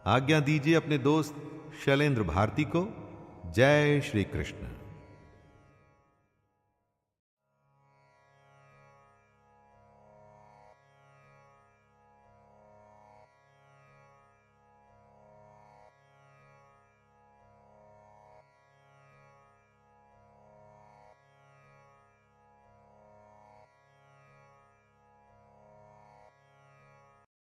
आज्ञा दीजिए अपने दोस्त शैलेंद्र भारती को। जय श्री कृष्ण।